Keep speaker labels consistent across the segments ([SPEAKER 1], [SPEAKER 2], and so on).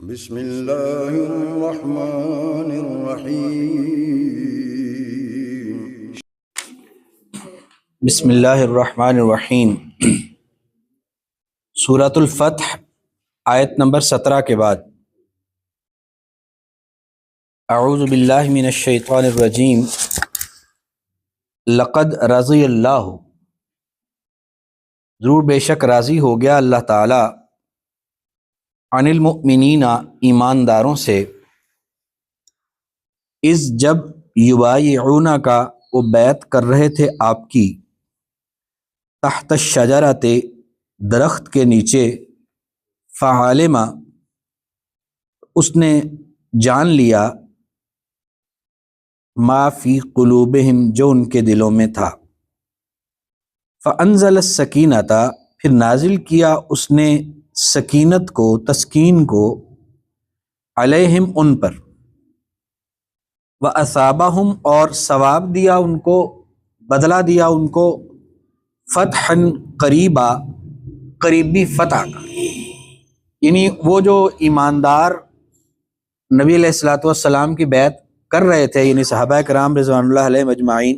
[SPEAKER 1] بسم اللہ الرحمن الرحیم۔
[SPEAKER 2] بسم اللہ الرحمن الرحیم۔ سورۃ الفتح آیت نمبر 17 کے بعد اعوذ باللہ من الشیطان الرجیم۔ لقد رضی اللہ، ضرور بے شک راضی ہو گیا اللہ تعالی، عن المؤمنین، ایمانداروں سے، اذ جب یبایعونک کا وہ بیعت کر رہے تھے آپ کی، تحت الشجرۃ درخت کے نیچے، فعلم اس نے جان لیا، ما فی قلوبہم جو ان کے دلوں میں تھا، فانزل السکینۃ پھر نازل کیا اس نے سکینت کو، تسکین کو، علیہم ان پر، وَأَثَابَهُمْ اور ثواب دیا ان کو، بدلہ دیا ان کو، فتحا قریبا، قریبی فتح کا، یعنی وہ جو ایماندار نبی علیہ الصلوۃ والسلام کی بیعت کر رہے تھے، یعنی صحابہ کرام رضوان اللہ علیہم اجمعین،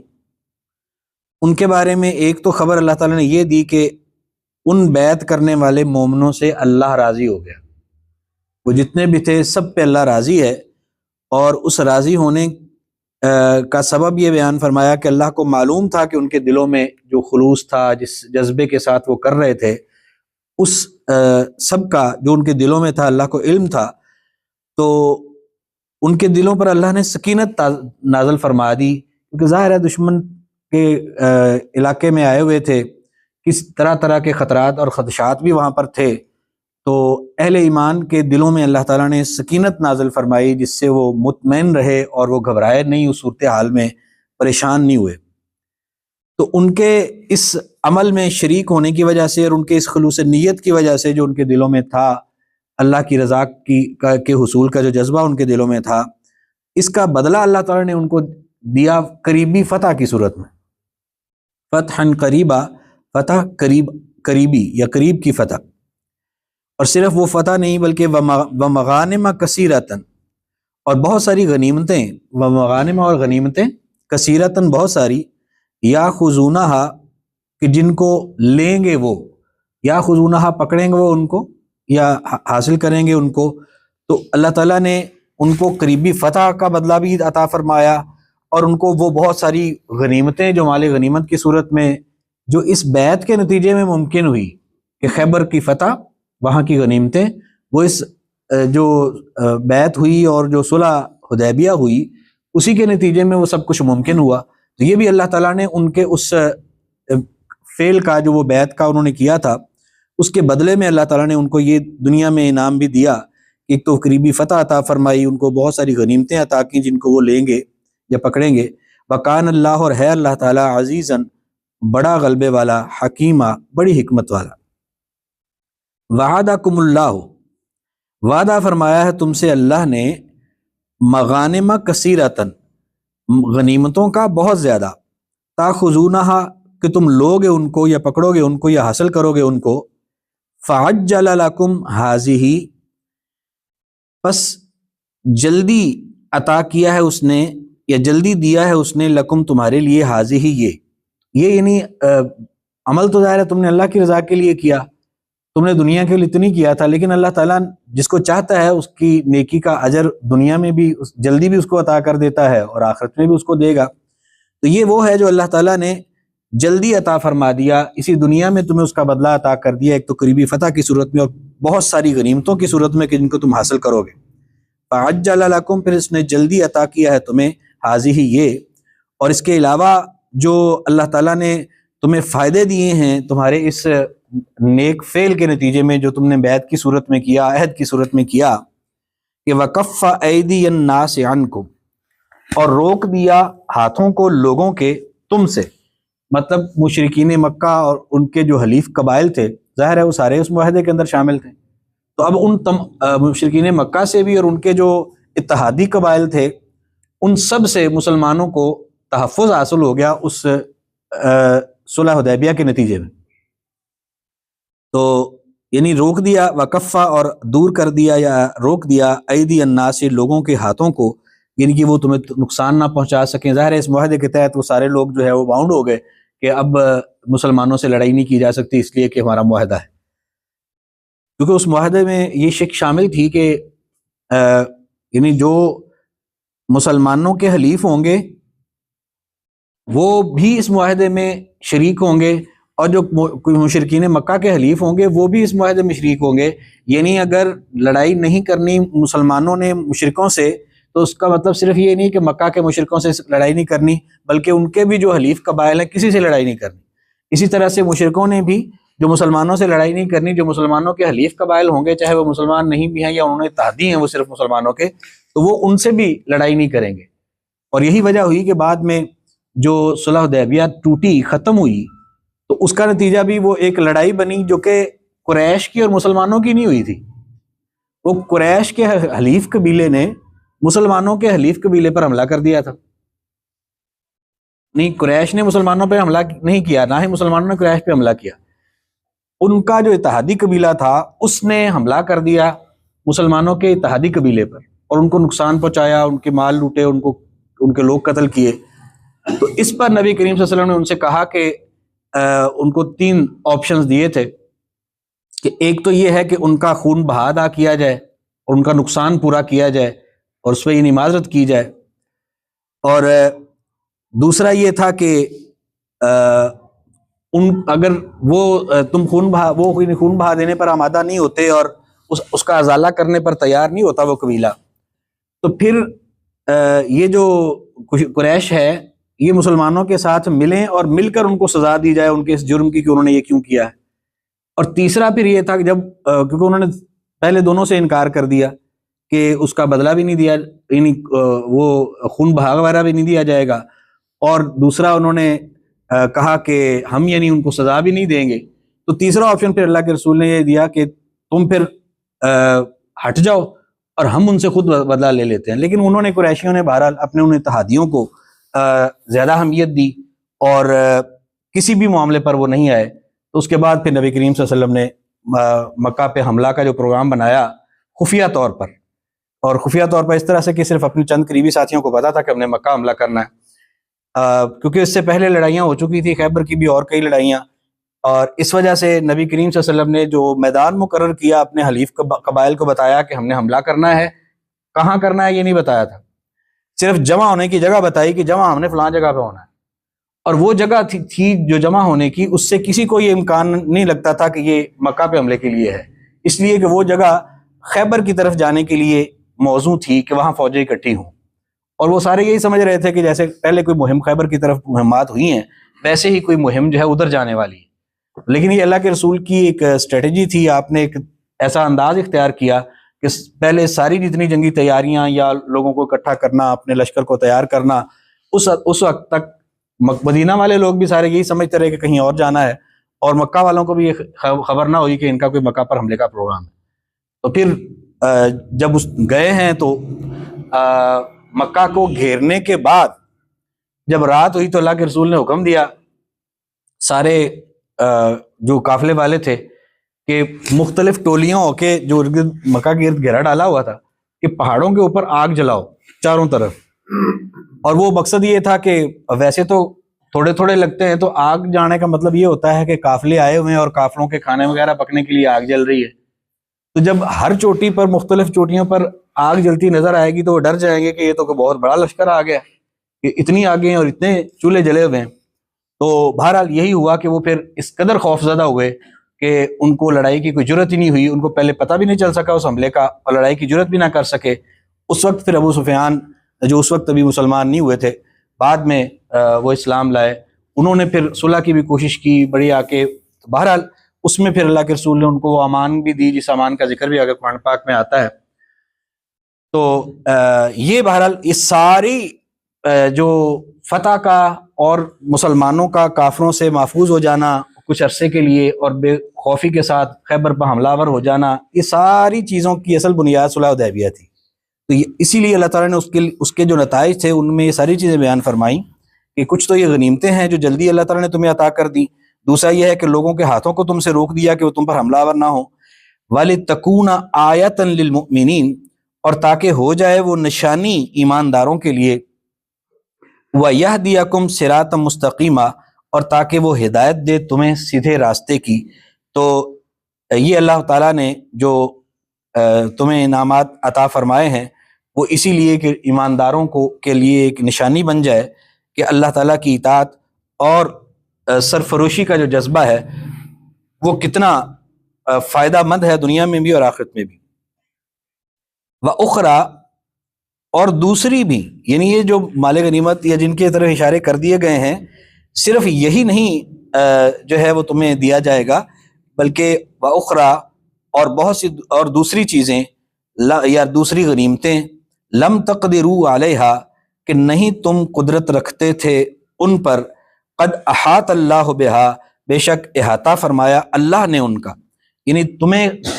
[SPEAKER 2] ان کے بارے میں ایک تو خبر اللہ تعالیٰ نے یہ دی کہ ان بیعت کرنے والے مومنوں سے اللہ راضی ہو گیا، وہ جتنے بھی تھے سب پہ اللہ راضی ہے، اور اس راضی ہونے کا سبب یہ بیان فرمایا کہ اللہ کو معلوم تھا کہ ان کے دلوں میں جو خلوص تھا، جس جذبے کے ساتھ وہ کر رہے تھے، اس سب کا جو ان کے دلوں میں تھا اللہ کو علم تھا، تو ان کے دلوں پر اللہ نے سکینت نازل فرما دی، کیونکہ ظاہر ہے دشمن کے علاقے میں آئے ہوئے تھے، کس طرح طرح کے خطرات اور خدشات بھی وہاں پر تھے، تو اہل ایمان کے دلوں میں اللہ تعالیٰ نے سکینت نازل فرمائی، جس سے وہ مطمئن رہے اور وہ گھبرائے نہیں، اس صورتحال میں پریشان نہیں ہوئے۔ تو ان کے اس عمل میں شریک ہونے کی وجہ سے اور ان کے اس خلوص نیت کی وجہ سے جو ان کے دلوں میں تھا، اللہ کی رضا کے حصول کا جو جذبہ ان کے دلوں میں تھا، اس کا بدلہ اللہ تعالیٰ نے ان کو دیا قریبی فتح کی صورت میں، فتحا قریبا، فتح قریبی یا قریب کی فتح، اور صرف وہ فتح نہیں بلکہ ومغانم کثیرتن، اور بہت ساری غنیمتیں، ومغانم اور غنیمتیں، کثیرتن بہت ساری، یاخذونہا کہ جن کو لیں گے وہ، یاخذونہا پکڑیں گے وہ ان کو یا حاصل کریں گے ان کو، تو اللہ تعالیٰ نے ان کو قریبی فتح کا بدلہ بھی عطا فرمایا، اور ان کو وہ بہت ساری غنیمتیں جو مال غنیمت کی صورت میں جو اس بیعت کے نتیجے میں ممکن ہوئی کہ خیبر کی فتح، وہاں کی غنیمتیں، وہ اس جو بیعت ہوئی اور جو صلح حدیبیہ ہوئی اسی کے نتیجے میں وہ سب کچھ ممکن ہوا۔ تو یہ بھی اللہ تعالیٰ نے ان کے اس فعل کا جو وہ بیعت کا انہوں نے کیا تھا، اس کے بدلے میں اللہ تعالیٰ نے ان کو یہ دنیا میں انعام بھی دیا، ایک تو قریبی فتح عطا فرمائی، ان کو بہت ساری غنیمتیں عطا کی جن کو وہ لیں گے یا پکڑیں گے، وکان اللہ اور ہے اللہ تعالیٰ عزیزاً بڑا غلبے والا، حکیمہ بڑی حکمت والا۔ وعدکم اللہ، وعدہ فرمایا ہے تم سے اللہ نے، مغانم کثیرتن غنیمتوں کا بہت زیادہ، تاخذونہا کہ تم لوگے ان کو یا پکڑو گے ان کو یا حاصل کرو گے ان کو، فعجل لکم ہذہ پس جلدی عطا کیا ہے اس نے یا جلدی دیا ہے اس نے، لکم تمہارے لیے، ہذہ یہ یعنی عمل تو ظاہر ہے تم نے اللہ کی رضا کے لیے کیا، تم نے دنیا کے لیے اتنی کیا تھا، لیکن اللہ تعالیٰ جس کو چاہتا ہے اس کی نیکی کا اجر دنیا میں بھی جلدی بھی اس کو عطا کر دیتا ہے اور آخرت میں بھی اس کو دے گا۔ تو یہ وہ ہے جو اللہ تعالیٰ نے جلدی عطا فرما دیا، اسی دنیا میں تمہیں اس کا بدلہ عطا کر دیا، ایک تو قریبی فتح کی صورت میں اور بہت ساری غنیمتوں کی صورت میں کہ جن کو تم حاصل کرو گے۔ فعجل لکم پھر اس نے جلدی عطا کیا ہے تمہیں، ہذہ یہ، اور اس کے علاوہ جو اللہ تعالیٰ نے تمہیں فائدے دیے ہیں تمہارے اس نیک فعل کے نتیجے میں جو تم نے بیعت کی صورت میں کیا، عہد کی صورت میں کیا، کہ وکف ایدی الناس عنکم اور روک دیا ہاتھوں کو لوگوں کے تم سے، مطلب مشرکین مکہ اور ان کے جو حلیف قبائل تھے، ظاہر ہے وہ سارے اس معاہدے کے اندر شامل تھے، تو اب ان مشرکین مکہ سے بھی اور ان کے جو اتحادی قبائل تھے ان سب سے مسلمانوں کو تحفظ حاصل ہو گیا اس صلح حدیبیہ کے نتیجے میں۔ تو یعنی روک دیا، وکفا اور دور کر دیا یا روک دیا ایدی الناس لوگوں کے ہاتھوں کو، یعنی کہ وہ تمہیں نقصان نہ پہنچا سکیں۔ ظاہر ہے اس معاہدے کے تحت وہ سارے لوگ جو ہے وہ باؤنڈ ہو گئے کہ اب مسلمانوں سے لڑائی نہیں کی جا سکتی، اس لیے کہ ہمارا معاہدہ ہے، کیونکہ اس معاہدے میں یہ شک شامل تھی کہ یعنی جو مسلمانوں کے حلیف ہوں گے وہ بھی اس معاہدے میں شریک ہوں گے، اور جو مشرکین مکہ کے حلیف ہوں گے وہ بھی اس معاہدے میں شریک ہوں گے۔ یعنی اگر لڑائی نہیں کرنی مسلمانوں نے مشرکوں سے تو اس کا مطلب صرف یہ نہیں کہ مکہ کے مشرکوں سے لڑائی نہیں کرنی، بلکہ ان کے بھی جو حلیف قبائل ہیں کسی سے لڑائی نہیں کرنی۔ اسی طرح سے مشرکوں نے بھی جو مسلمانوں سے لڑائی نہیں کرنی، جو مسلمانوں کے حلیف قبائل ہوں گے چاہے وہ مسلمان نہیں بھی ہیں یا انہوں نے اتحادی ہیں وہ صرف مسلمانوں کے، تو وہ ان سے بھی لڑائی نہیں کریں گے۔ اور یہی وجہ ہوئی کہ بعد میں جو صلح حدیبیہ ٹوٹی، ختم ہوئی، تو اس کا نتیجہ بھی وہ ایک لڑائی بنی جو کہ قریش کی اور مسلمانوں کی نہیں ہوئی تھی۔ وہ قریش کے حلیف قبیلے نے مسلمانوں کے حلیف قبیلے پر حملہ کر دیا تھا۔ نہیں، قریش نے مسلمانوں پہ حملہ نہیں کیا، نہ ہی مسلمانوں نے قریش پہ حملہ کیا۔ ان کا جو اتحادی قبیلہ تھا اس نے حملہ کر دیا مسلمانوں کے اتحادی قبیلے پر اور ان کو نقصان پہنچایا، ان کے مال لوٹے، ان کے لوگ قتل کیے۔ تو اس پر نبی کریم صلی اللہ علیہ وسلم نے ان سے کہا کہ ان کو 3 آپشنز دیے تھے کہ ایک تو یہ ہے کہ ان کا خون بہا ادا کیا جائے اور ان کا نقصان پورا کیا جائے اور اس پہ یعنی معذرت کی جائے، اور دوسرا یہ تھا کہ اگر وہ تم خون بہا دینے پر آمادہ نہیں ہوتے اور اس کا ازالہ کرنے پر تیار نہیں ہوتا وہ قبیلہ، تو پھر یہ جو قریش ہے یہ مسلمانوں کے ساتھ ملیں اور مل کر ان کو سزا دی جائے ان کے اس جرم کی کہ انہوں نے یہ کیوں کیا ہے۔ اور تیسرا پھر یہ تھا کہ جب کیونکہ انہوں نے پہلے دونوں سے انکار کر دیا کہ اس کا بدلہ بھی نہیں دیا، یعنی وہ خون بہا وغیرہ بھی نہیں دیا جائے گا، اور دوسرا انہوں نے کہا کہ ہم یعنی ان کو سزا بھی نہیں دیں گے، تو تیسرا آپشن پھر اللہ کے رسول نے یہ دیا کہ تم پھر ہٹ جاؤ اور ہم ان سے خود بدلہ لے لیتے ہیں۔ لیکن انہوں نے قریشیوں نے بہرحال اپنے ان اتحادیوں کو زیادہ اہمیت دی اور کسی بھی معاملے پر وہ نہیں آئے۔ تو اس کے بعد پھر نبی کریم صلی اللہ علیہ وسلم نے مکہ پہ حملہ کا جو پروگرام بنایا خفیہ طور پر، اور خفیہ طور پر اس طرح سے کہ صرف اپنے چند قریبی ساتھیوں کو پتا تھا کہ ہم نے مکہ حملہ کرنا ہے، کیونکہ اس سے پہلے لڑائیاں ہو چکی تھی، خیبر کی بھی اور کئی لڑائیاں، اور اس وجہ سے نبی کریم صلی اللہ علیہ وسلم نے جو میدان مقرر کیا اپنے حلیف قبائل کو بتایا کہ ہم نے حملہ کرنا ہے، کہاں کرنا ہے یہ نہیں بتایا تھا، صرف جمع ہونے کی جگہ بتائی کہ جمع ہم نے فلاں جگہ پہ ہونا ہے، اور وہ جگہ تھی جو جمع ہونے کی، اس سے کسی کو یہ امکان نہیں لگتا تھا کہ یہ مکہ پہ حملے کے لیے ہے، اس لیے کہ وہ جگہ خیبر کی طرف جانے کے لیے موزوں تھی کہ وہاں فوجیں اکٹھی ہوں، اور وہ سارے یہی سمجھ رہے تھے کہ جیسے پہلے کوئی مہم خیبر کی طرف مہمات ہوئی ہیں ویسے ہی کوئی مہم جو ہے ادھر جانے والی ہے۔ لیکن یہ اللہ کے رسول کی ایک اسٹریٹجی تھی، آپ نے ایک ایسا انداز اختیار کیا کہ پہلے ساری جتنی جنگی تیاریاں یا لوگوں کو اکٹھا کرنا، اپنے لشکر کو تیار کرنا، اس وقت تک مدینہ والے لوگ بھی سارے یہی سمجھتے رہے کہ کہیں اور جانا ہے، اور مکہ والوں کو بھی یہ خبر نہ ہوئی کہ ان کا کوئی مکہ پر حملے کا پروگرام ہے۔ تو پھر جب گئے ہیں تو مکہ کو گھیرنے کے بعد جب رات ہوئی تو اللہ کے رسول نے حکم دیا سارے جو قافلے والے تھے کہ مختلف ٹولیاں ہو کے جو مکہ کے ارد گھیرا ڈالا ہوا تھا کہ پہاڑوں کے اوپر آگ جلاؤ چاروں طرف، اور وہ مقصد یہ تھا کہ ویسے تو تھوڑے تھوڑے لگتے ہیں، تو آگ جانے کا مطلب یہ ہوتا ہے کہ قافلے آئے ہوئے ہیں اور قافلوں کے کھانے وغیرہ پکنے کے لیے آگ جل رہی ہے، تو جب ہر چوٹی پر مختلف چوٹیوں پر آگ جلتی نظر آئے گی تو وہ ڈر جائیں گے کہ یہ تو بہت بڑا لشکر آ گیا کہ اتنی آگیں اور اتنے چولہے جلے ہوئے ہیں۔ تو بہرحال یہی ہوا کہ وہ پھر اس قدر خوف زدہ ہوئے کہ ان کو لڑائی کی کوئی جرت ہی نہیں ہوئی، ان کو پہلے پتہ بھی نہیں چل سکا اس حملے کا اور لڑائی کی جرت بھی نہ کر سکے۔ اس وقت پھر ابو سفیان جو اس وقت ابھی مسلمان نہیں ہوئے تھے، بعد میں وہ اسلام لائے، انہوں نے پھر صلح کی بھی کوشش کی بڑی آ کے، بہرحال اس میں پھر اللہ کے رسول نے ان کو وہ امان بھی دی جس امان کا ذکر بھی اگر قرآن پاک میں آتا ہے۔ تو یہ بہرحال اس ساری جو فتح کا اور مسلمانوں کا کافروں سے محفوظ ہو جانا کچھ عرصے کے لیے اور بے خوفی کے ساتھ خیبر پر حملہ آور ہو جانا، یہ ساری چیزوں کی اصل بنیاد صلح حدیبیہ تھی۔ تو اسی لیے اللہ تعالیٰ نے اس کے جو نتائج تھے ان میں یہ ساری چیزیں بیان فرمائیں کہ کچھ تو یہ غنیمتیں ہیں جو جلدی اللہ تعالیٰ نے تمہیں عطا کر دی، دوسرا یہ ہے کہ لوگوں کے ہاتھوں کو تم سے روک دیا کہ وہ تم پر حملہ آور نہ ہو، وَلِتَكُونَ آیَةً لِلْمُؤْمِنِينَ، اور تاکہ ہو جائے وہ نشانی ایمانداروں کے لیے، وَيَهْدِيَكُمْ صِرَاطًا مُسْتَقِيمًا، اور تاکہ وہ ہدایت دے تمہیں سیدھے راستے کی۔ تو یہ اللہ تعالیٰ نے جو تمہیں انعامات عطا فرمائے ہیں وہ اسی لیے کہ ایمانداروں کو کے لیے ایک نشانی بن جائے کہ اللہ تعالیٰ کی اطاعت اور سرفروشی کا جو جذبہ ہے وہ کتنا فائدہ مند ہے دنیا میں بھی اور آخرت میں بھی۔ وَأُخْرَى، اور دوسری بھی، یعنی یہ جو مال غنیمت یا جن کی طرف اشارے کر دیے گئے ہیں صرف یہی نہیں جو ہے وہ تمہیں دیا جائے گا، بلکہ وَأُخْرَى، اور بہت سی اور دوسری چیزیں یا دوسری غنیمتیں، لم تقدروا علیہا، کہ نہیں تم قدرت رکھتے تھے ان پر، قد احاط اللہ بہا، بے شک احاطہ فرمایا اللہ نے ان کا، یعنی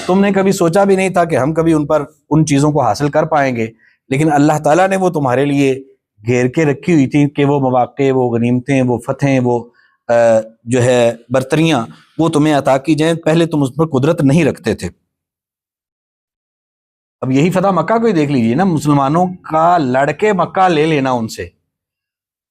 [SPEAKER 2] تم نے کبھی سوچا بھی نہیں تھا کہ ہم کبھی ان پر ان چیزوں کو حاصل کر پائیں گے، لیکن اللہ تعالیٰ نے وہ تمہارے لیے گھیر کے رکھی ہوئی تھی کہ وہ مواقع، وہ غنیمتیں، وہ فتحیں، وہ جو ہے برتریاں وہ تمہیں عطا کی جائیں، پہلے تم اس پر قدرت نہیں رکھتے تھے۔ اب یہی فتح مکہ کو ہی دیکھ لیجیے نا، مسلمانوں کا لڑ کے مکہ لے لینا ان سے،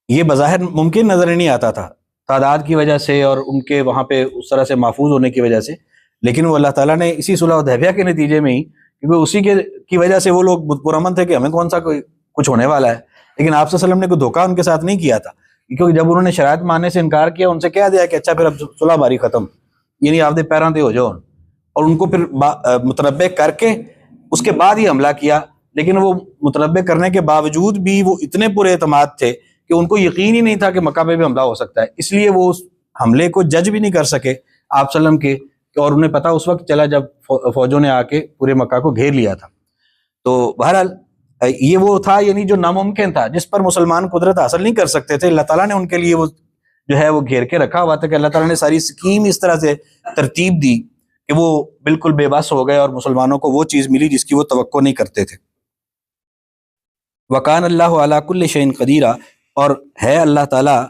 [SPEAKER 2] یہ بظاہر ممکن نظر نہیں آتا تھا تعداد کی وجہ سے اور ان کے وہاں پہ اس طرح سے محفوظ ہونے کی وجہ سے، لیکن وہ اللہ تعالیٰ نے اسی صلح حدیبیہ کے نتیجے میں ہی، کیونکہ اسی کی وجہ سے وہ لوگ پرامن تھے کہ ہمیں کون سا کوئی کچھ ہونے والا ہے، لیکن آپ صلی اللہ علیہ وسلم نے کوئی دھوکہ ان کے ساتھ نہیں کیا تھا، کیونکہ جب انہوں نے شرائط ماننے سے انکار کیا ان سے کہہ دیا کہ اچھا پھر اب صلح باری ختم، یعنی آپ دے پیراں تے ہو جاؤ، اور ان کو پھر متنبع کر کے اس کے بعد ہی حملہ کیا، لیکن وہ متنبع کرنے کے باوجود بھی وہ اتنے پورے اعتماد تھے کہ ان کو یقین ہی نہیں تھا کہ مکہ پہ بھی حملہ ہو سکتا ہے، اس لیے وہ اس حملے کو جج بھی نہیں کر سکے آپ صلی اللہ علیہ وسلم کے، اور انہیں پتا اس وقت چلا جب فوجوں نے آ کے پورے مکہ کو گھیر لیا تھا۔ تو بہرحال یہ وہ تھا یعنی جو ناممکن تھا، جس پر مسلمان قدرت حاصل نہیں کر سکتے تھے، اللہ تعالیٰ نے ان کے لیے وہ جو ہے وہ گھیر کے رکھا ہوا تھا کہ اللہ تعالیٰ نے ساری سکیم اس طرح سے ترتیب دی کہ وہ بالکل بے بس ہو گئے اور مسلمانوں کو وہ چیز ملی جس کی وہ توقع نہیں کرتے تھے۔ وَكَانَ اللَّهُ عَلَىٰ كُلِّ شَيْءٍ قَدِيرًا، اور ہے اللہ تعالیٰ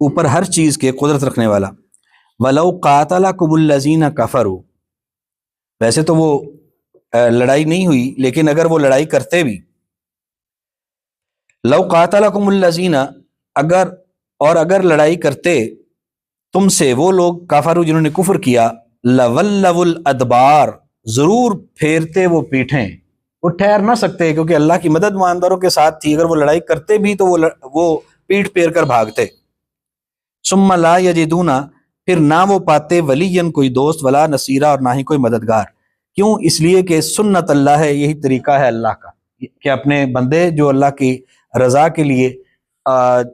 [SPEAKER 2] اوپر ہر چیز کے قدرت رکھنے والا۔ وَلَوْ قَاتَلَكُمُ الَّذِينَ كَفَرُوا، ویسے تو وہ لڑائی نہیں ہوئی، لیکن اگر وہ لڑائی کرتے بھی، لَوْ قَاتَلَكُمُ الَّذِينَ، اگر لڑائی کرتے تم سے وہ لوگ کافروا جنہوں نے کفر کیا، لَوَلَّوُا الْأَدْبَارَ، ضرور پھیرتے وہ پیٹھیں، وہ ٹھہر نہ سکتے کیونکہ اللہ کی مدد ایمانداروں کے ساتھ تھی، اگر وہ لڑائی کرتے بھی تو وہ پیٹ پھیر کر بھاگتے۔ ثم لا یجدون، پھر نہ وہ پاتے ولیًا کوئی دوست، ولا نصیرا، اور نہ ہی کوئی مددگار۔ کیوں؟ اس لیے کہ سنت اللہ ہے، یہی طریقہ ہے اللہ کا کہ اپنے بندے جو اللہ کی رضا کے لیے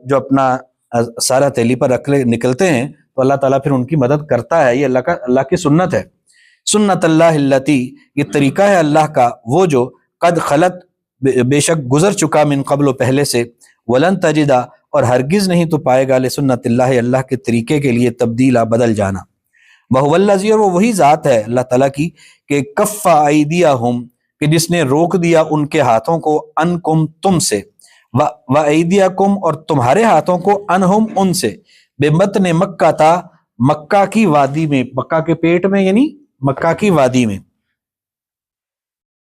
[SPEAKER 2] جو اپنا سارا تیلی پر رکھ نکلتے ہیں تو اللہ تعالیٰ پھر ان کی مدد کرتا ہے، یہ اللہ کی سنت ہے۔ سنت اللہ التی، یہ طریقہ ہے اللہ کا وہ جو قد خلت، بے شک گزر چکا، من قبل، پہلے سے، ولن تجدا، اور ہرگز نہیں تو پائے گا، لسنت اللہ، اللہ کے طریقے کے لیے تبدیلا، بدل جانا۔ وہو الذی، اور وہ وہی ذات ہے اللہ تعالیٰ کی کہ کف ایدیہم، کہ جس نے روک دیا ان کے ہاتھوں کو، انکم، تم سے، و ایدیکم، اور تمہارے ہاتھوں کو، انہم، ان سے، بمطن مکہ تھا، مکہ کی وادی میں، مکہ کے پیٹ میں یعنی مکہ کی وادی میں،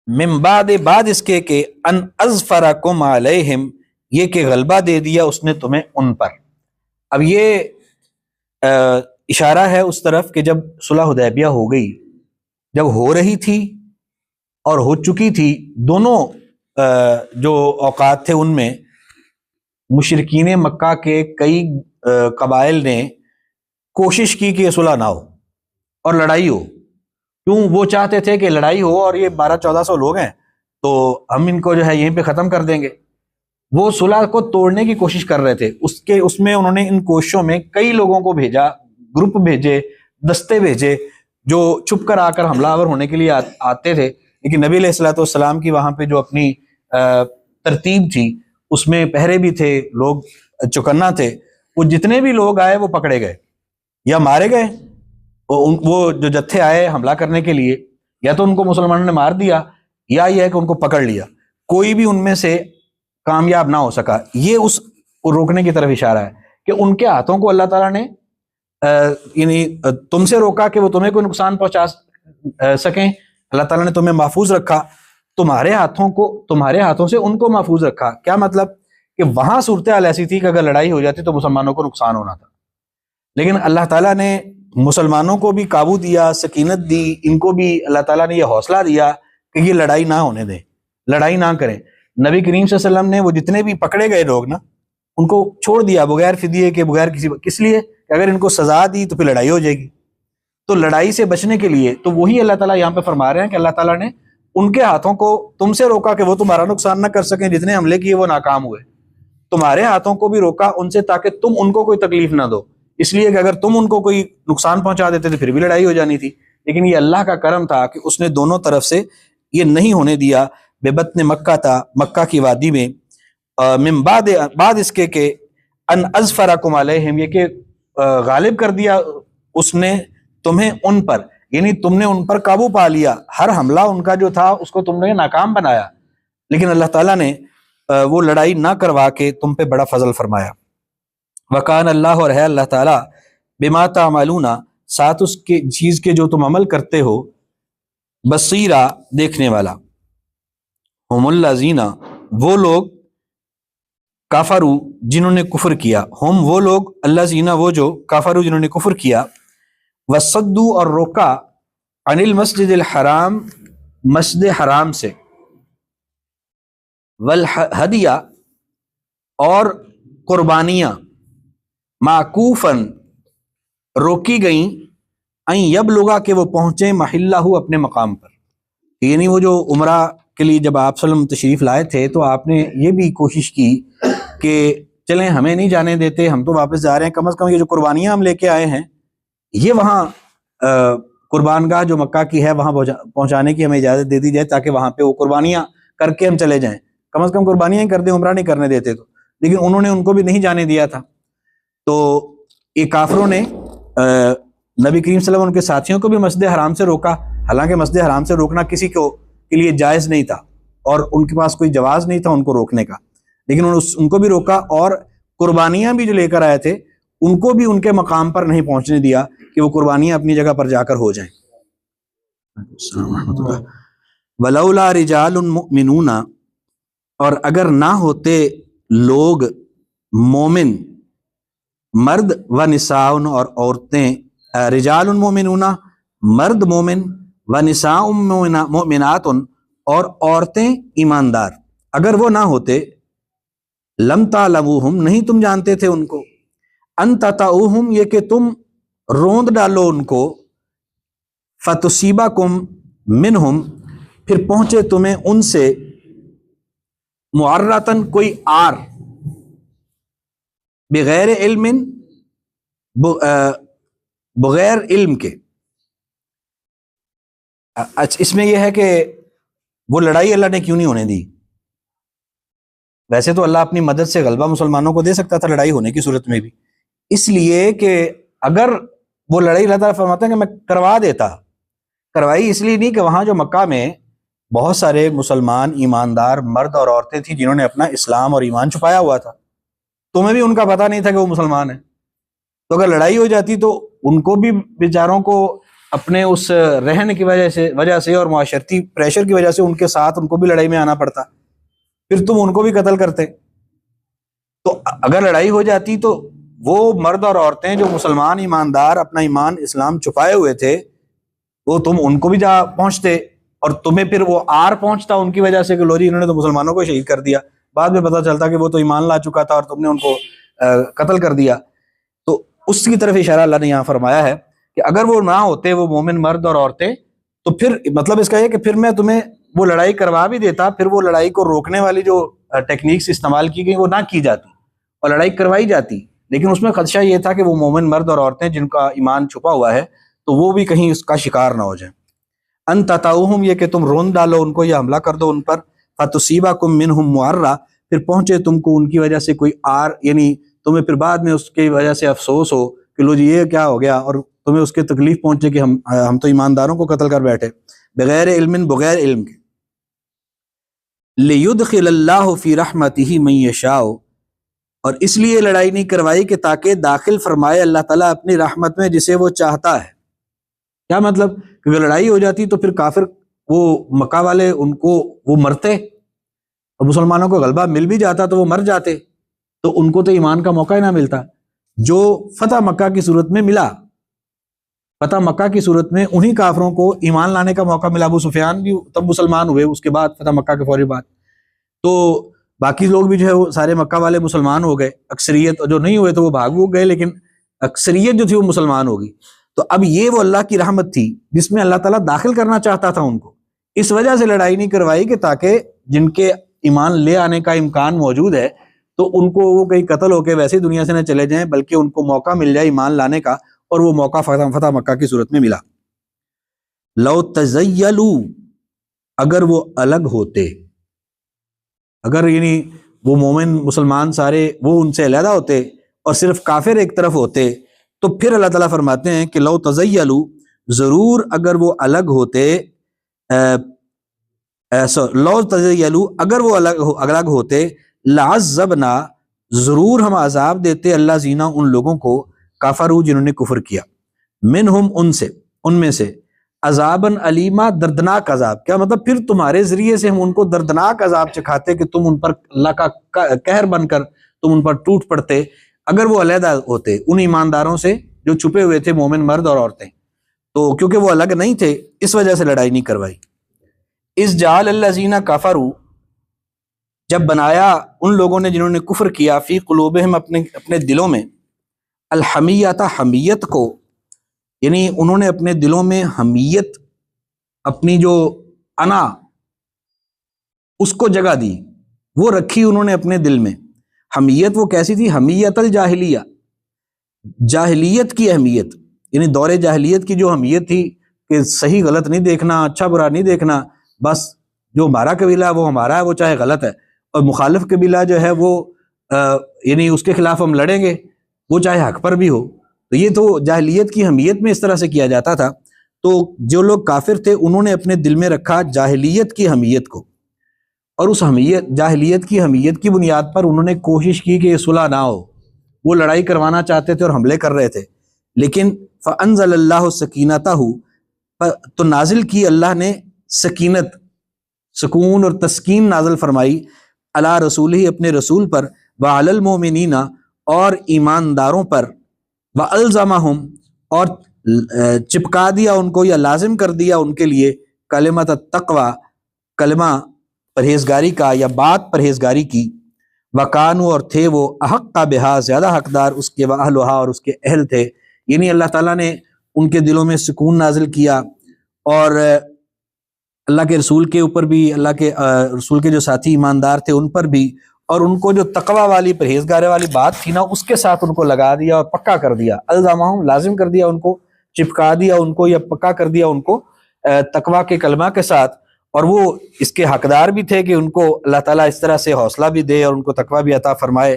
[SPEAKER 2] من بعد اس کے کہ ان اظفرکم علیہم، یہ کہ غلبہ دے دیا اس نے تمہیں ان پر۔ اب یہ اشارہ ہے اس طرف کہ جب صلح حدیبیہ ہو گئی، جب ہو رہی تھی اور ہو چکی تھی، دونوں جو اوقات تھے ان میں مشرکین مکہ کے کئی قبائل نے کوشش کی کہ یہ صلح نہ ہو اور لڑائی ہو، کیوں؟ وہ چاہتے تھے کہ لڑائی ہو اور یہ 1200-1400 لوگ ہیں تو ہم ان کو جو ہے یہیں پہ ختم کر دیں گے، وہ صلح کو توڑنے کی کوشش کر رہے تھے۔ اس میں انہوں نے ان کوششوں میں کئی لوگوں کو بھیجا، گروپ بھیجے، دستے بھیجے جو چھپ کر آ کر حملہ آور ہونے کے لیے آتے تھے، لیکن نبی علیہ الصلوۃ والسلام کی وہاں پہ جو اپنی ترتیب تھی اس میں پہرے بھی تھے، لوگ چوکنا تھے، وہ جتنے بھی لوگ آئے وہ پکڑے گئے یا مارے گئے، وہ جو جتھے آئے حملہ کرنے کے لیے یا تو ان کو مسلمانوں نے مار دیا یا یہ ہے کہ ان کو پکڑ لیا، کوئی بھی ان میں سے کامیاب نہ ہو سکا۔ یہ اس روکنے کی طرف اشارہ ہے کہ ان کے ہاتھوں کو اللہ تعالیٰ نے یعنی تم سے روکا کہ وہ تمہیں کوئی نقصان پہنچا سکیں، اللہ تعالیٰ نے تمہیں محفوظ رکھا، تمہارے ہاتھوں سے ان کو محفوظ رکھا۔ کیا مطلب؟ کہ وہاں صورتحال ایسی تھی کہ اگر لڑائی ہو جاتی تو مسلمانوں کو نقصان ہونا تھا، لیکن اللہ تعالیٰ نے مسلمانوں کو بھی قابو دیا، سکینت دی، ان کو بھی اللہ تعالیٰ نے یہ حوصلہ دیا کہ یہ لڑائی نہ ہونے دیں، لڑائی نہ کریں۔ نبی کریم صلی اللہ علیہ وسلم نے وہ جتنے بھی پکڑے گئے لوگ نا، ان کو چھوڑ دیا بغیر فدیے کے، بغیر کس لیے کہ اگر ان کو سزا دی تو پھر لڑائی ہو جائے گی۔ تو لڑائی سے بچنے کے لیے تو وہی اللہ تعالیٰ یہاں پہ فرما رہے ہیں کہ اللہ تعالیٰ نے ان کے ہاتھوں کو تم سے روکا کہ وہ تمہارا نقصان نہ کر سکیں، جتنے حملے کیے وہ ناکام ہوئے، تمہارے ہاتھوں کو بھی روکا ان سے تاکہ تم ان کو کوئی تکلیف نہ دو، اس لیے کہ اگر تم ان کو کوئی نقصان پہنچا دیتے تو پھر بھی لڑائی ہو جانی تھی۔ لیکن یہ اللہ کا کرم تھا کہ اس نے دونوں طرف سے یہ نہیں ہونے دیا۔ بے بطن مکہ تھا، مکہ کی وادی میں، من بعد اس کے کہ ان اظفرکم علیہم، یہ کہ غالب کر دیا اس نے تمہیں ان پر، یعنی تم نے ان پر قابو پا لیا، ہر حملہ ان کا جو تھا اس کو تم نے ناکام بنایا، لیکن اللہ تعالیٰ نے وہ لڑائی نہ کروا کے تم پہ بڑا فضل فرمایا۔ وکان اللہ، اور ہے اللہ تعالیٰ، بما تعملون، ساتھ اس کے چیز کے جو تم عمل کرتے ہو، بصیرہ، دیکھنے والا۔ ہم الذین، وہ لوگ، کافرو، جنہوں نے کفر کیا، ہم وہ لوگ، الذین، وہ جو، کافرو، جنہوں نے کفر کیا، وصدو، اور روکا، عن المسجد الحرام، مسجد حرام سے، والہدیہ، اور قربانیاں، معکوفاً، روکی گئیں، ان یبلغا، کہ وہ پہنچیں، محلہ، اپنے مقام پر۔ یعنی وہ جو عمرہ کے لیے جب آپ صلی اللہ علیہ وسلم تشریف لائے تھے تو آپ نے یہ بھی کوشش کی کہ چلیں ہمیں نہیں جانے دیتے، ہم تو واپس جا رہے ہیں، کم از کم یہ جو قربانیاں ہم لے کے آئے ہیں یہ وہاں قربان گاہ جو مکہ کی ہے وہاں پہنچانے کی ہمیں اجازت دے دی جائے، تاکہ وہاں پہ وہ قربانیاں کر کے ہم چلے جائیں، کم از کم قربانیاں ہی کر دیں، عمرہ نہیں کرنے دیتے تو۔ لیکن انہوں نے ان کو بھی نہیں جانے دیا تھا، تو یہ کافروں نے نبی کریم صلی اللہ علیہ وسلم ان کے ساتھیوں کو بھی مسجد حرام سے روکا، حالانکہ مسجد حرام سے روکنا کسی کو کے لیے جائز نہیں تھا اور ان کے پاس کوئی جواز نہیں تھا ان کو روکنے کا، لیکن ان کو بھی روکا، اور قربانیاں بھی جو لے کر آئے تھے ان کو بھی ان کے مقام پر نہیں پہنچنے دیا کہ وہ قربانیاں اپنی جگہ پر جا کر ہو جائیں۔ ولولا رجال مؤمنون، اور اگر نہ ہوتے لوگ مومن، مرد، و نساء، اور عورتیں، رجال مؤمنون، مرد مومن، و نساء مؤمنات، اور عورتیں ایماندار، اگر وہ نہ ہوتے، لم تعلموہم، نہیں تم جانتے تھے ان کو، ان تطؤہم، یہ کہ تم روند ڈالو ان کو، فتصیبکم منہم، پھر پہنچے تمہیں ان سے، معرتن، کوئی آر، بغیر علم، بغیر علم کے۔ اس میں یہ ہے کہ وہ لڑائی اللہ نے کیوں نہیں ہونے دی؟ ویسے تو اللہ اپنی مدد سے غلبہ مسلمانوں کو دے سکتا تھا لڑائی ہونے کی صورت میں بھی، اس لیے کہ اگر وہ لڑائی اللہ تعالیٰ فرماتا ہے کہ میں کروا دیتا، کروائی اس لیے نہیں کہ وہاں جو مکہ میں بہت سارے مسلمان ایماندار مرد اور عورتیں تھیں جنہوں نے اپنا اسلام اور ایمان چھپایا ہوا تھا، تمہیں بھی ان کا پتہ نہیں تھا کہ وہ مسلمان ہیں، تو اگر لڑائی ہو جاتی تو ان کو بھی بیچاروں کو اپنے اس رہن کی وجہ سے اور معاشرتی پریشر کی وجہ سے ان کے ساتھ ان کو بھی لڑائی میں آنا پڑتا، پھر تم ان کو بھی قتل کرتے۔ تو اگر لڑائی ہو جاتی تو وہ مرد اور عورتیں جو مسلمان ایماندار اپنا ایمان اسلام چھپائے ہوئے تھے وہ تم ان کو بھی جا پہنچتے، اور تمہیں پھر وہ آر پہنچتا ان کی وجہ سے کہ لو جی انہوں نے تو مسلمانوں کو شہید کر دیا، بعد میں پتہ چلتا کہ وہ تو ایمان لا چکا تھا اور تم نے ان کو قتل کر دیا۔ تو اس کی طرف اشارہ اللہ نے یہاں فرمایا ہے کہ اگر وہ نہ ہوتے وہ مومن مرد اور عورتیں، تو پھر مطلب اس کا یہ کہ پھر میں تمہیں وہ لڑائی کروا بھی دیتا، پھر وہ لڑائی کو روکنے والی جو ٹیکنیکس استعمال کی گئی وہ نہ کی جاتی اور لڑائی کروائی جاتی، لیکن اس میں خدشہ یہ تھا کہ وہ مومن مرد اور عورتیں جن کا ایمان چھپا ہوا ہے تو وہ بھی کہیں اس کا شکار نہ ہو جائیں۔ ان تطؤہم، یہ کہ تم روند ڈالو ان کو یا حملہ کر دو ان پر، فتصیبکم منہم معرہ، پھر پہنچے تم کو ان کی وجہ سے کوئی آر، یعنی تمہیں پھر بعد میں اس کی وجہ سے افسوس ہو کہ لو جی یہ کیا ہو گیا، اور تمہیں اس کی تکلیف پہنچے کہ ہم تو ایمانداروں کو قتل کر بیٹھے بغیر علم، بغیر علم کے۔ لیدخل اللہ فی رحمتہ من یشاء، اور اس لیے لڑائی نہیں کروائی کہ تاکہ داخل فرمائے اللہ تعالیٰ اپنی رحمت میں جسے وہ چاہتا ہے۔ کیا مطلب؟ کیونکہ لڑائی ہو جاتی تو پھر کافر وہ مکہ والے ان کو وہ مرتے، اور مسلمانوں کو غلبہ مل بھی جاتا تو وہ مر جاتے، تو ان کو تو ایمان کا موقع ہی نہ ملتا۔ جو فتح مکہ کی صورت میں ملا، فتح مکہ کی صورت میں انہی کافروں کو ایمان لانے کا موقع ملا۔ ابو سفیان بھی تب مسلمان ہوئے اس کے بعد، فتح مکہ کے فوری بعد، تو باقی لوگ بھی جو ہے وہ سارے مکہ والے مسلمان ہو گئے، اکثریت جو نہیں ہوئے تو وہ بھاگ گئے، لیکن اکثریت جو تھی وہ مسلمان ہو گئی۔ تو اب یہ وہ اللہ کی رحمت تھی جس میں اللہ تعالیٰ داخل کرنا چاہتا تھا ان کو، اس وجہ سے لڑائی نہیں کروائی کہ تاکہ جن کے ایمان لے آنے کا امکان موجود ہے تو ان کو وہ کہیں قتل ہو کے ویسے دنیا سے نہ چلے جائیں، بلکہ ان کو موقع مل جائے ایمان لانے کا، اور وہ موقع فتح مکہ کی صورت میں ملا۔ لو تزیلوا، اگر وہ الگ ہوتے، اگر یعنی وہ مومن مسلمان سارے وہ ان سے علیحدہ ہوتے اور صرف کافر ایک طرف ہوتے، تو پھر اللہ تعالیٰ فرماتے ہیں کہ لو تزیلوا، ضرور اگر وہ الگ ہوتے، لو تزیلوا، اگر وہ الگ ہوتے، لعذبنا، ضرور ہم عذاب دیتے اللہ زینا ان لوگوں کو، کافروا جنہوں نے کفر کیا، منہم ان میں سے عذاباً علیما، دردناک عذاب۔ کیا مطلب؟ پھر تمہارے ذریعے سے ہم ان کو دردناک عذاب چکھاتے کہ تم ان پر اللہ کا قہر بن کر تم ان پر ٹوٹ پڑتے، اگر وہ علیحدہ ہوتے ان ایمانداروں سے جو چھپے ہوئے تھے، مومن مرد اور عورتیں۔ تو کیونکہ وہ الگ نہیں تھے اس وجہ سے لڑائی نہیں کروائی۔ اذ جعل الذین کفروا، جب بنایا ان لوگوں نے جنہوں نے کفر کیا، فی قلوبہم، اپنے دلوں میں، الحمیۃ، حمیت کو، یعنی انہوں نے اپنے دلوں میں حمیت، اپنی جو انا، اس کو جگہ دی، وہ رکھی انہوں نے اپنے دل میں۔ حمیت وہ کیسی تھی؟ حمیت الجاہلیہ، جاہلیت کی اہمیت، یعنی دور جاہلیت کی جو حمیت تھی کہ صحیح غلط نہیں دیکھنا، اچھا برا نہیں دیکھنا، بس جو ہمارا قبیلہ ہے وہ ہمارا ہے، وہ چاہے غلط ہے، اور مخالف قبیلہ جو ہے وہ یعنی اس کے خلاف ہم لڑیں گے، وہ چاہے حق پر بھی ہو۔ تو یہ تو جاہلیت کی حمیت میں اس طرح سے کیا جاتا تھا۔ تو جو لوگ کافر تھے انہوں نے اپنے دل میں رکھا جاہلیت کی حمیت کو، اور اس جاہلیت کی حمیت کی بنیاد پر انہوں نے کوشش کی کہ یہ صلح نہ ہو۔ وہ لڑائی کروانا چاہتے تھے اور حملے کر رہے تھے، لیکن فانزل اللہ سکینتہ، تو نازل کی اللہ نے سکینت، سکون اور تسکین نازل فرمائی، علی رسولہ، اپنے رسول پر، وعلی المؤمنین، اور ایمانداروں پر، والزمہم، اور چپکا دیا ان کو یا لازم کر دیا ان کے لیے، کلمۃ التقوی، کلمہ پرہیزگاری کا یا بات پرہیزگاری کی، وکانو، اور تھے وہ، احق بہا، زیادہ حقدار اس کے، واہلھا، اور اس کے اہل تھے۔ یعنی اللہ تعالیٰ نے ان کے دلوں میں سکون نازل کیا، اور اللہ کے رسول کے اوپر بھی، اللہ کے رسول کے جو ساتھی ایماندار تھے ان پر بھی، اور ان کو جو تقوی والی پرہیزگاری والی بات تھی نا اس کے ساتھ ان کو لگا دیا اور پکا کر دیا، الزامہم، لازم کر دیا ان کو، چپکا دیا ان کو یا پکا کر دیا ان کو تقوی کے کلمہ کے ساتھ، اور وہ اس کے حقدار بھی تھے کہ ان کو اللہ تعالیٰ اس طرح سے حوصلہ بھی دے اور ان کو تقوی بھی عطا فرمائے۔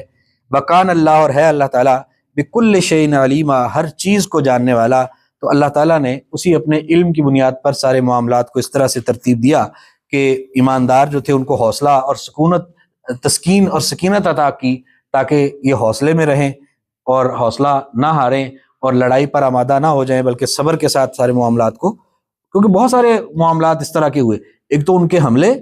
[SPEAKER 2] وکان اللہ، اور ہے اللہ تعالیٰ، بکل شیء علیما، ہر چیز کو جاننے والا۔ تو اللہ تعالیٰ نے اسی اپنے علم کی بنیاد پر سارے معاملات کو اس طرح سے ترتیب دیا کہ ایماندار جو تھے ان کو حوصلہ اور تسکین اور سکینت عطا کی، تاکہ یہ حوصلے میں رہیں اور حوصلہ نہ ہاریں اور لڑائی پر آمادہ نہ ہو جائیں، بلکہ صبر کے ساتھ سارے معاملات کو، کیونکہ بہت سارے معاملات اس طرح کے ہوئے۔ ایک تو ان کے حملے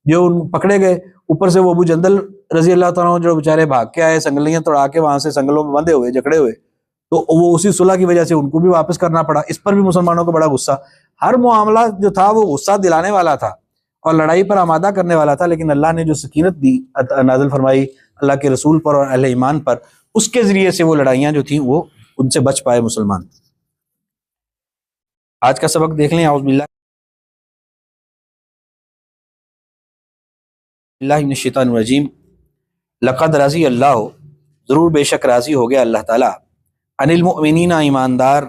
[SPEAKER 2] جو پکڑے گئے، اوپر سے وہ ابو جندل رضی اللہ تعالیٰ عنہ جو بیچارے بھاگ کے آئے، سنگلیاں توڑا کے وہاں سے سنگلوں میں بندھے ہوئے، جکڑے ہوئے، تو وہ اسی صلح کی وجہ سے ان کو بھی واپس کرنا پڑا۔ اس پر بھی مسلمانوں کو بڑا غصہ، ہر معاملہ جو تھا وہ غصہ دلانے والا تھا اور لڑائی پر آمادہ کرنے والا تھا، لیکن اللہ نے جو سکینت دی نازل فرمائی اللہ کے رسول پر اور اہل ایمان پر، اس کے ذریعے سے وہ لڑائیاں جو تھیں وہ ان سے بچ پائے مسلمان۔ آج کا سبق دیکھ لیں۔ اعوذ باللہ من الشیطان الرجیم۔ لقد رضی اللہ، ضرور بے شک راضی ہو گیا اللہ تعالیٰ، عن المؤمنین، ایماندار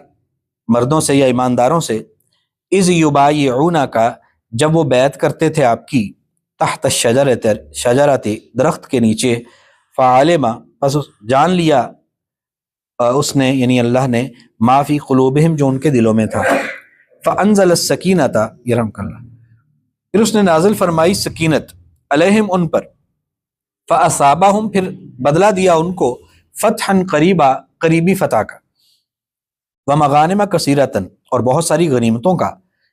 [SPEAKER 2] مردوں سے یا ایمانداروں سے، اذ یبایعونک، جب وہ بیعت کرتے تھے آپ کی، تحت شجرۃ، درخت کے نیچے، فعلم، پس جان لیا اس نے یعنی اللہ نے، ما فی قلوبہم، جو ان کے دلوں میں تھا، فانزل السکینۃ، یرحمک اللہ، پھر اس نے نازل فرمائی سکینت، علیہم، ان پر، فاصابہم، پھر بدلہ دیا ان کو، فتحا قریبا، قریبی فتح کا، ومغانم کثیرۃ، اور بہت ساری غنیمتوں کا،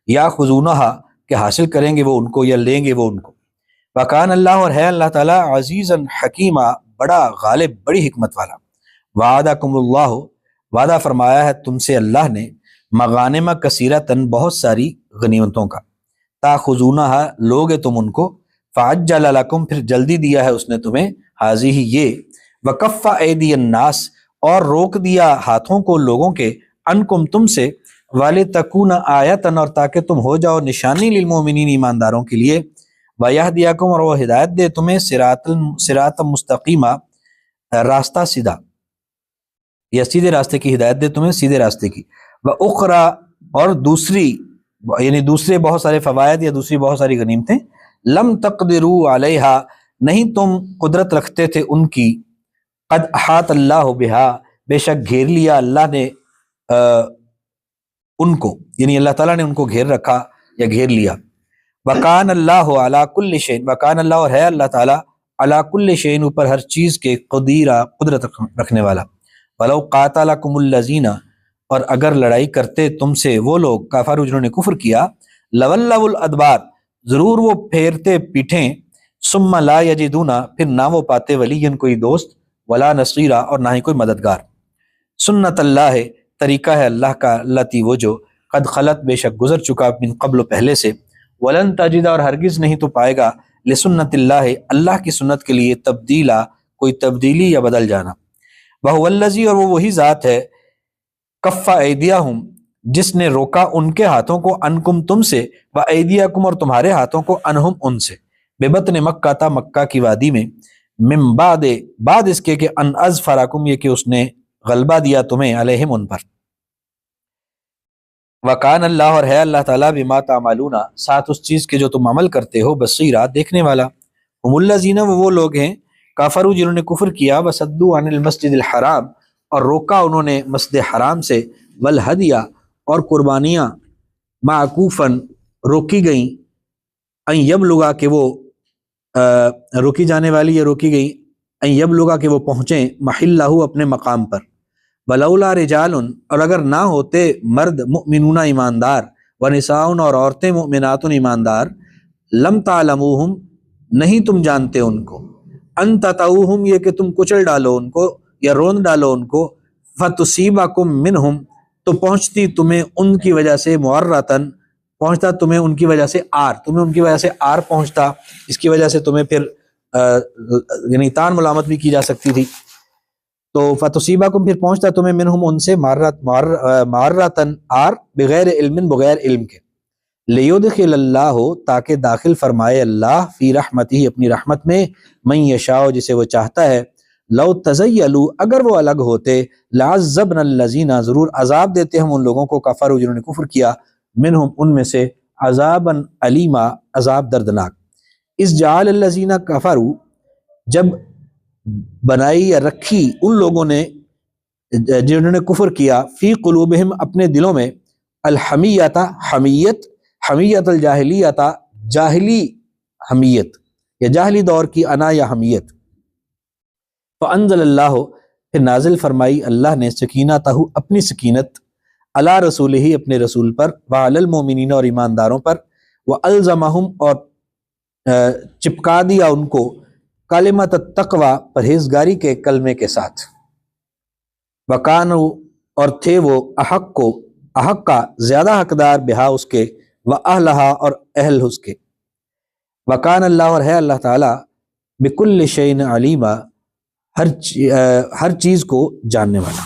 [SPEAKER 2] یا خذونہا کہ حاصل کریں گے وہ ان کو یا لیں گے وہ ان کو۔ وکان اللہ اور ہے اللہ تعالیٰ عزیزاً حکیمہ بڑا غالب بڑی حکمت والا۔ وعدکم اللہ وعدہ فرمایا ہے تم سے اللہ نے مغانم کثیرتاً بہت ساری غنیمتوں کا، تاخذونہا لوگے تم ان کو، فعجل لکم پھر جلدی دیا ہے اس نے تمہیں، حاضی یہ، وکف ایدی الناس اور روک دیا ہاتھوں کو لوگوں کے، انکم تم سے، وَلِتَكُونَ آیَةً اور تاکہ تم ہو جاؤ نشانی للمؤمنین ایمانداروں کے لیے، وَيَهْدِيَكُمْ اور وہ ہدایت دے تمہیں صراط مستقیمہ راستہ سیدھا، یا سیدھے راستے کی ہدایت دے تمہیں سیدھے راستے کی، وَأُخْرَى اور دوسری یعنی دوسرے بہت سارے فوائد یا دوسری بہت ساری غنیمتیں، لم تقدروا علیہا نہیں تم قدرت رکھتے تھے ان کی، قد احاط اللہ بہا بے شک گھیر لیا اللہ نے ان کو، یعنی اللہ تعالیٰ نے ان کو گھیر رکھا یا گھیر لیا۔ وکان اللہ علی کل شیء وکان اللہ اور ہے اللہ تعالیٰ علی کل شیء اوپر ہر چیز کے قدیرہ قدرت رکھنے والا۔ ولو قاتلکم الذین اور اگر لڑائی کرتے تم سے وہ لوگ کفروا جنہوں نے کفر کیا، لولوا الادبار ضرور وہ پھیرتے پیٹھیں، ثم لا یجدون پھر نہ وہ پاتے ولیا کوئی دوست، ولا نصیرا اور نہ ہی کوئی مددگار۔ سنت اللہ طریقہ ہے اللہ کا، التی وہ جو قد خلت بے شک گزر چکا، من قبل پہلے سے، ولن تجد اور ہرگز نہیں تو پائے گا، لسنت اللہ اللہ کی سنت کے لیے تبدیلا کوئی تبدیلی یا بدل جانا۔ وہو الذی اور وہ وہی ذات ہے، کف ایدیہم جس نے روکا ان کے ہاتھوں کو، انکم تم سے، و ایدیکم اور تمہارے ہاتھوں کو، انہم ان سے، ببطن مکہ تا مکہ کی وادی میں، من بعد اس کے کہ ان اظفرکم یہ کہ اس نے غلبہ دیا تمہیں، علیہم ان پر۔ وکان اللہ اور ہے اللہ تعالیٰ بما تعملون ساتھ اس چیز کے جو تم عمل کرتے ہو، بصیرا دیکھنے والا۔ ہم الذین وہ لوگ ہیں، کافروا جنہوں نے کفر کیا، وصدوا عن المسجد الحرام اور روکا انہوں نے مسجد حرام سے، والہدیہ اور قربانیاں، معکوفاً روکی گئیں، ان یبلغا کہ وہ روکی جانے والی یا روکی گئیں، ان یبلغا کہ وہ پہنچیں، محلہ اپنے مقام پر، ولولا رجال اور اگر نہ ہوتے مرد، مؤمنون ایماندار، ونساء اور عورتیں، مؤمنات ایماندار، لم تعلموہم نہیں تم جانتے ان کو، ان تطؤوہم یہ کہ تم کچل ڈالو ان کو یا روند ڈالو ان کو، فتصیبکم منہم تو پہنچتی تمہیں ان کی وجہ سے، معرتن پہنچتا تمہیں ان کی وجہ سے آر، تمہیں ان کی وجہ سے آر پہنچتا، اس کی وجہ سے تمہیں پھر یعنی تان ملامت بھی کی جا سکتی تھی، تو فتصیبکم پھر پہنچتا تمہیں منہم ان سے، معرتن آر، بغیر علم بغیر علم کے، لیدخل اللہ تاکہ داخل فرمائے اللہ، فی رحمتہ اپنی رحمت میں، من یشاء جسے وہ چاہتا ہے، لو تزیلوا اگر وہ الگ ہوتے، لعذبنا الذین ضرور عذاب دیتے ہم ان لوگوں کو، کفروا جنہوں نے کفر کیا، منہم ان میں سے، عذابا علیما عذاب دردناک۔ اس جعل الذین کفروا جب بنائی یا رکھی ان لوگوں نے جنہوں نے کفر کیا، فی قلوبہم اپنے دلوں میں، الحمیت حمیت، حمیت الجاہلیت جاہلی حمیت یا جاہلی دور کی انا یا حمیت، فانزل اللہ پھر نازل فرمائی اللہ نے، سکینتہ اپنی سکینت، علی رسولہ اپنے رسول پر، وعلی المؤمنین اور ایمانداروں پر، والزمہم اور چپکا دیا ان کو، کلمۃ التقوی پرہیزگاری کے کلمے کے ساتھ، وکانوا اور تھے وہ، احق کا زیادہ حقدار، بہا اس کے، واہلہا اور اہل اس کے، وکان اللہ اور ہے اللہ تعالیٰ، بکل شیء علیما ہر چیز کو جاننے والا۔